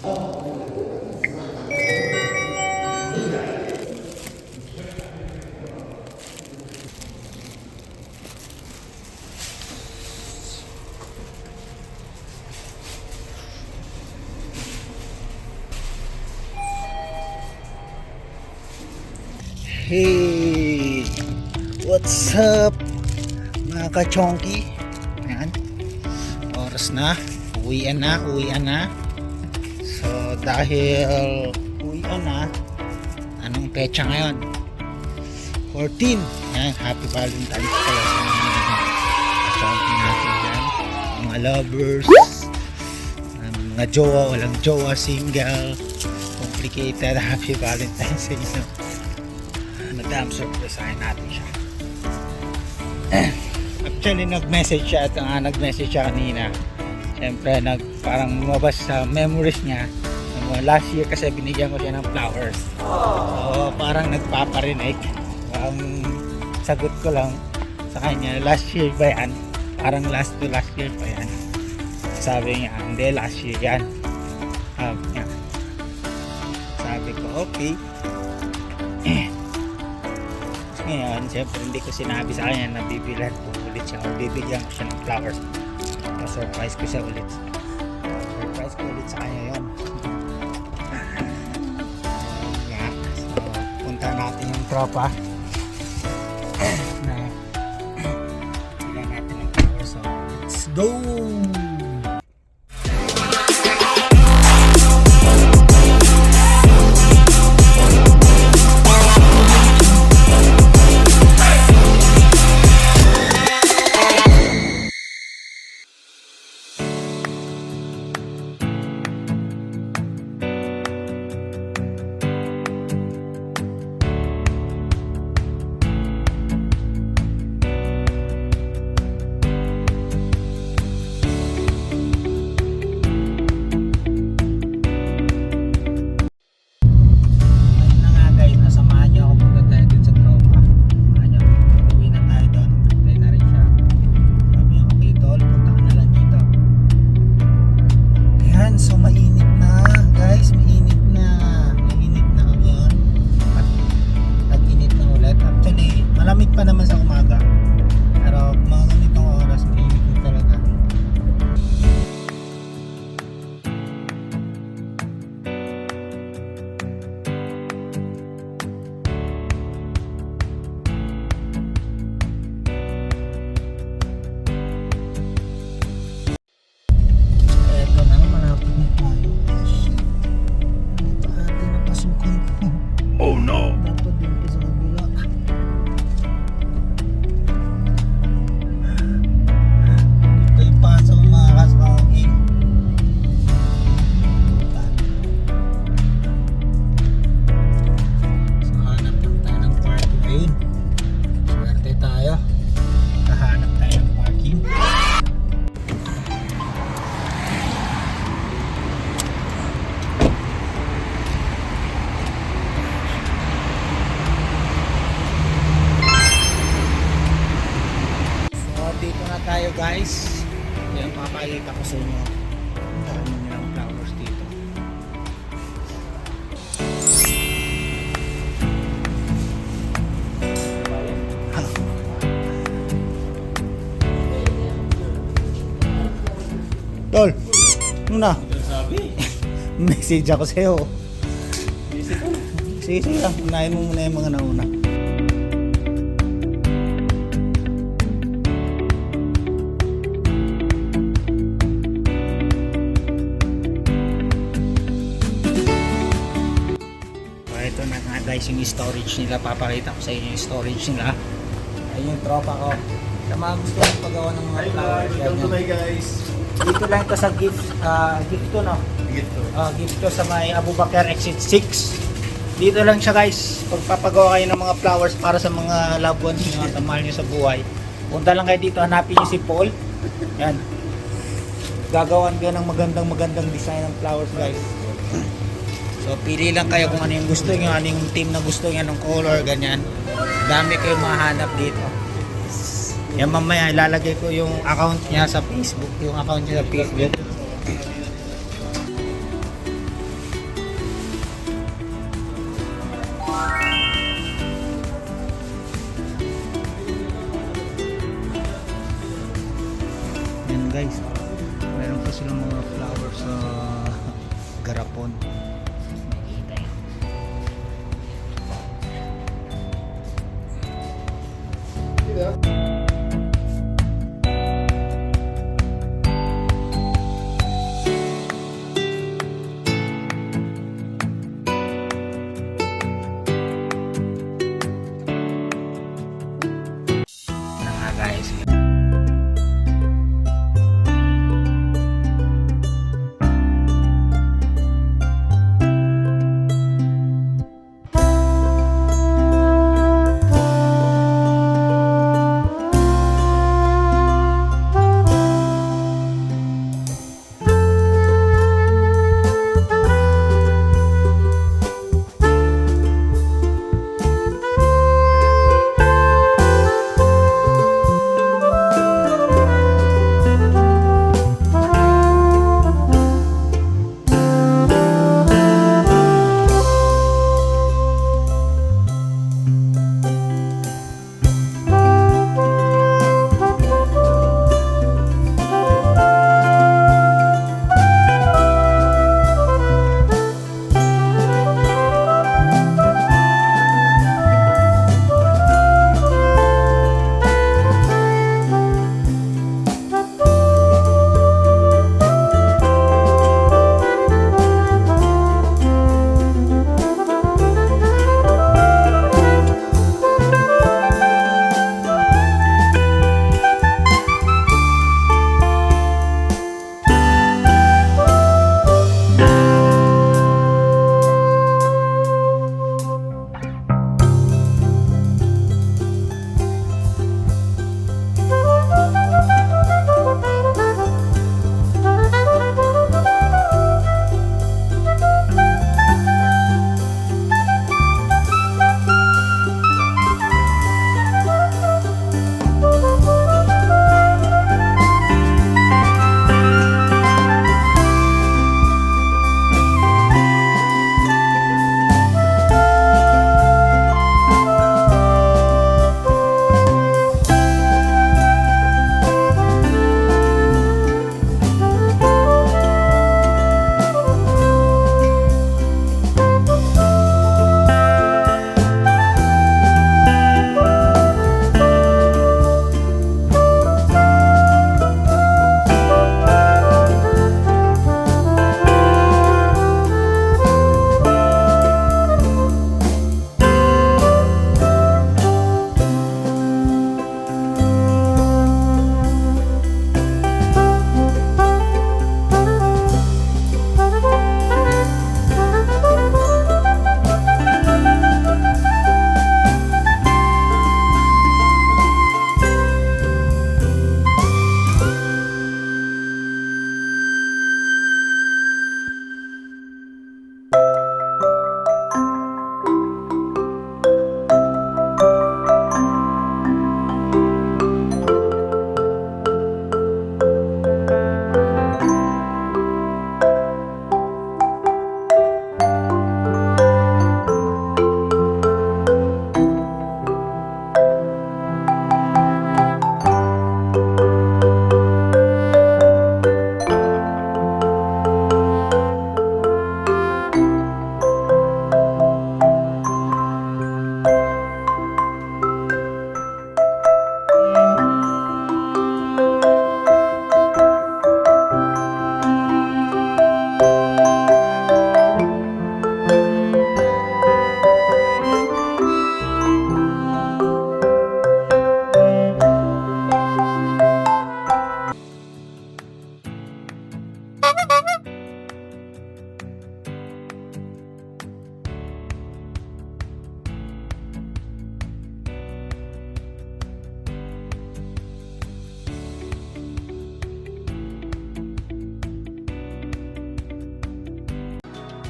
Hey, what's up mga ka-chonky? Ayan, oras na, uwian na. So dahil uwian na, anong pecha ngayon? 14. Ayan, happy Valentine's pala sa mga chonky natin dyan, mga lovers, mga jowa, walang jowa, single, complicated. Happy Valentine's sa inyo. Madam, surpriseahin natin siya. Actually nag-message siya kanina. Siyempre parang lumabas sa memories niya. Last year kasi binigyan ko siya ng flowers. So parang nagpaparinig. Ang sagot ko lang sa kanya, last year ba yan? Parang last year pa yan. Sabi niya, hindi, last year yan. Sabi ko, okay. Ngayon, siyempre hindi ko sinabi sa kanya na bibilhan ko ulit siya o bibigyan ko siya ng flowers. Surprise ko siya ulit. Surprise ko ulit sa kanya yun. So, punta natin yung tropa na bilang natin ng flowers. So, let's go! Malamig pa naman sa umaga, pero mga ganitong oras mainit na talaga. Eto na, malapit na tayo. Ito atin na pasukan ko. Oh no! Dapat din pa sa kabila. Pasok mga kasmauking. So hanap lang tayo ng parking ngayon. Swerte tayo, kahanap tayo ng parking. So dito na tayo guys. Yan, papakita ko sa inyo ang dami nilang flowers dito. Tol, muna. Message ako sa'yo. Sige lang, unahin mo muna yung mga nauna. Ito na nga guys yung storage nila, papakita ko sa inyo yung storage nila. Ayun yung tropa ko sa mga gusto ng paggawa ng mga flowers. Guys. Dito lang ito sa gift to no? Gift to sa may Abubakar Exit 6. Dito lang siya guys, pagpapagawa kayo ng mga flowers para sa mga loved ones nyo, sa mahal nyo sa buhay. Punta lang kayo dito, hanapin nyo si Paul. Yan, gagawan kayo ng magandang design ng flowers guys. So pili lang kayo kung ano yung gusto nyo, ano yung team na gusto nyo, anong color, ganyan. Dami kayong mahanap dito. Yan mamaya ilalagay ko yung account niya sa Facebook, yung account niya sa Facebook. Meron pa silang mga flowers sa garapon. Makikita yun. Na nga guys.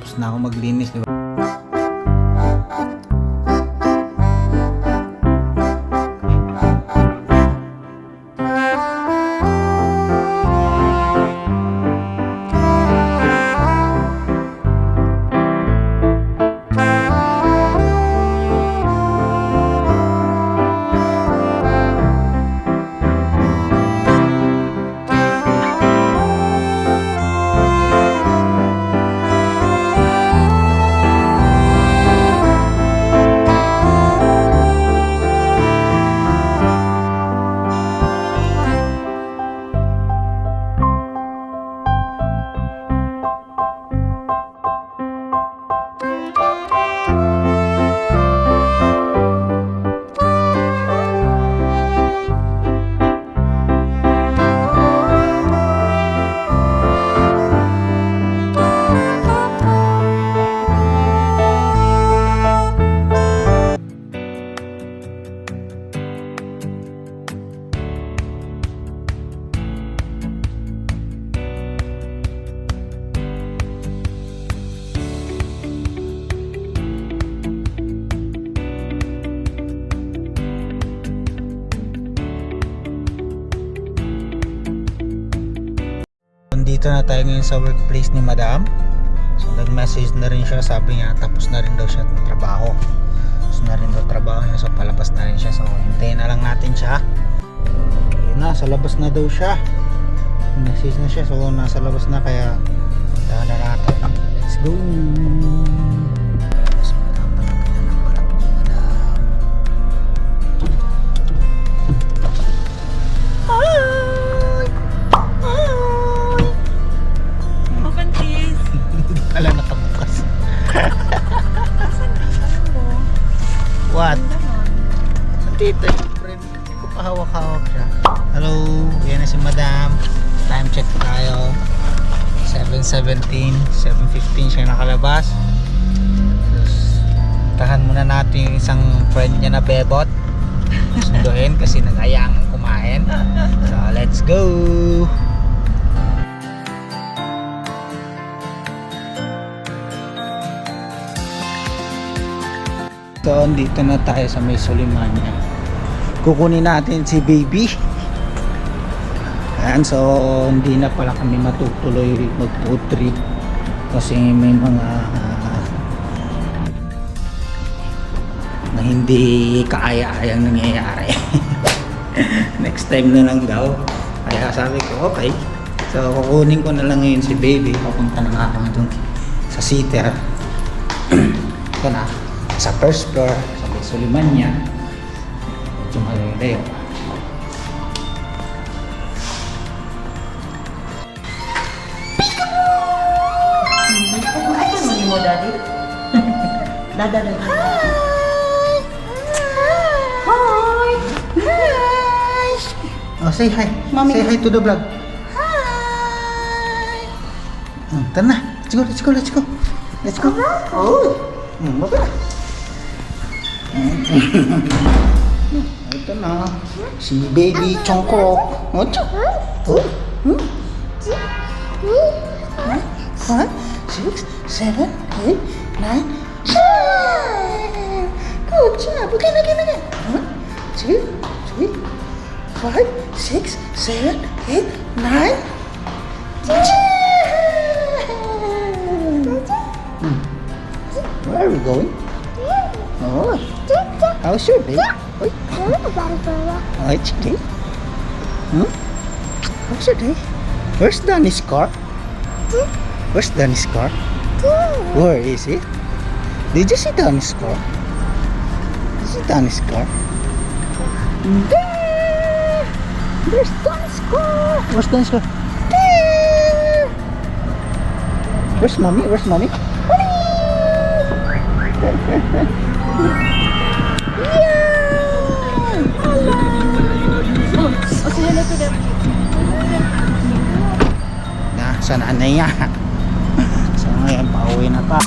Tapos na ako maglinis, di ba? nandito na tayo ngayon sa workplace ni Madam. So nag-message na rin siya, sabi niya tapos na rin daw siya ng trabaho. Tapos na rin daw trabaho niya, so palabas na rin siya. So hintayin na lang natin siya. Ayun na, sa labas na daw siya. Message na siya, so nasa labas na, kaya puntahan na natin. Let's go! So napalapitan ng palapit ni Madam. Open please. Ala, nakabukas. Asan mo? What? Ganon. Dito yung friend, hindi ko pa hawak-hawak siya. Hello, yan na si Madam. Time check tayo. 7:17, 7:15 siya nakalabas. Tapos, tahan muna natin yung isang friend niya na bebot. Sunduin kasi nag-ayang kumain. So, let's go! So, dito na tayo sa may Sulimania. Kukunin natin si baby. Ayan, so hindi na pala kami matutuloy mag-food trip kasi may mga na hindi kaaya-ayang nangyayari. Next time na lang daw. Kaya sabi ko, okay. So kukunin ko na lang ngayon si baby. Papunta na nga ako doon sa sitter. Ito na. Sa first floor, sa may Sulimania. Medyo malayo. Ano mo, Daddy? Dada. Oh, say hi. Mommy. Say hi to the vlog. Hi. Tara na. Let's go. Oh. Baba. Ito na. Si baby Chongkrok. Oh, Chongkrok. 5, 6, 7, 8, 9, 10. Good job. Again. 1, 2, 3, 5, 6, 7, 8, 9, 10. Where are we going? Oh, how's your day? Oi. Oh, it's okay. How's your day? Where's Danny's car? Where's Danny's car? Where is it? Did you see Danny's car? Did you see Danny's car? There! There's Danny's car! Where's Danny's car? There! Where's mommy? Na, sa nanay niya. So ngayon, pauwi na pa.